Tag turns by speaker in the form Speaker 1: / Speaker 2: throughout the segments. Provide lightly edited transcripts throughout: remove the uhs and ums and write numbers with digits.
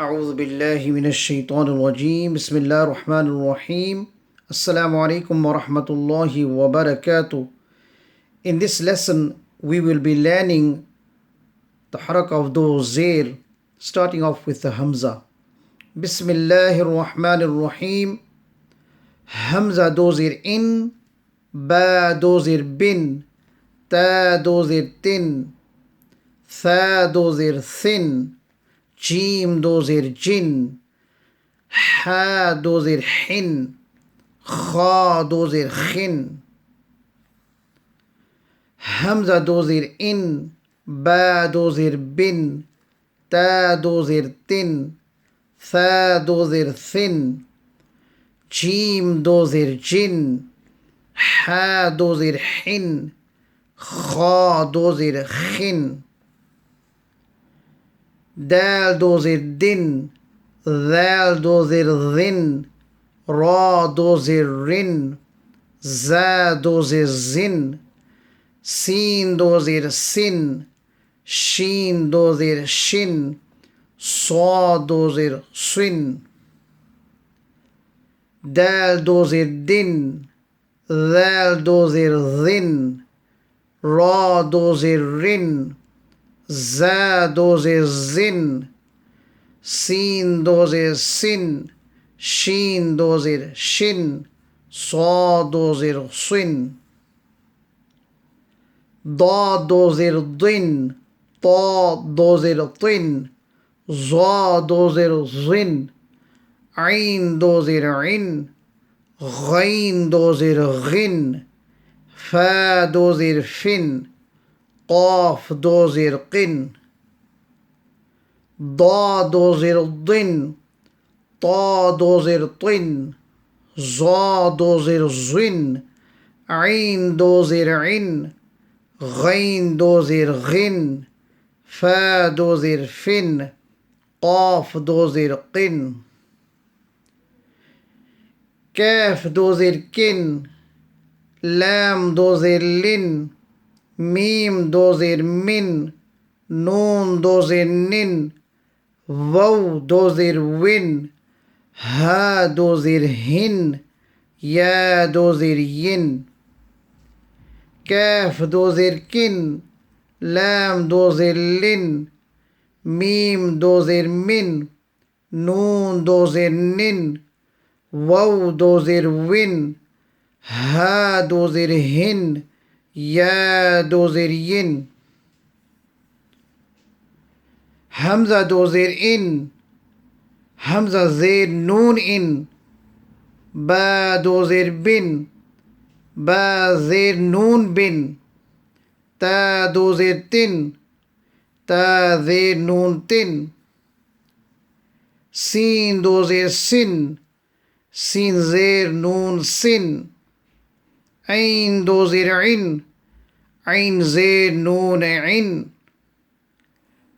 Speaker 1: أعوذ بالله من الشيطان الرجيم بسم الله الرحمن الرحيم Assalamu alaikum wa rahmatullahi wa barakatuh. In this lesson we will be learning the harak of those zir, starting off with the Hamza. Bismillahir Rahmanir Rahim. Hamza dozir in, ba dozir bin, ta dozir tin, tha dozir thin, jim dozir jin, ha dozir hin, خا دوزر خن. همزة دوزر إن، با دوزر بن، تا دوزر تن، ثا دوزر ثن، جيم دوزر جن، حا دوزر حن، خا دوزر خن. دال دوزر دن، ذال دوزر ذن، را دوزر رن، زا دوزر زن، سین دوزر سن، شین دوزر شن، صا دوزر سن. دال دوزر دن، ذال دوزر ذن، را دوزر رن، زا دوزر زن، سین دوزر سن، شين دوزر شن، صا دوزر صن. ضاد دوزر ضن، طا دوزر طن، ظا دوزر ظن، عين دوزر عن، غين دوزر غن، فا دوزر فن، قاف دوزر قن. ضا دوزر ضن، طا دوزر طن، ظا دوزر ظن، عين دوزر عن، غين دوزر غن، فا دوزر فن، قاف دوزر قن. كاف دوزر كن، لام دوزر لن، ميم دوزر من، نون دوزر نن، واو دوزر ون، ها دوزر هن، يا دوزر ين. كاف دوزر كن، لام دوزر لن، ميم دوزر من، نون دوزر نن، واو دوزر ون، ها دوزر هن، يا دوزر ين. همزة دوزر إن، همزة زير نون إن، با دوزر بن، با زير نون بن، تا دوزر تن، تا زير نون تن. سين دوزر سن، سين زير نون سن. عين دوزر عن، عين زير نون عن.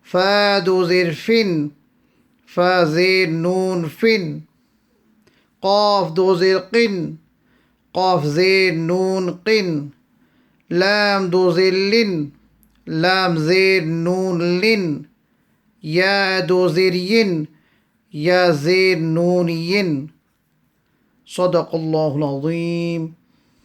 Speaker 1: فا دوزر فن، فا زير نون فن. قاف دوزر قن، قاف زير نون قن. لام دوزر لن، لام زير نون لن. يا دوزر ين، يا زير نون ين. صدق الله العظيم.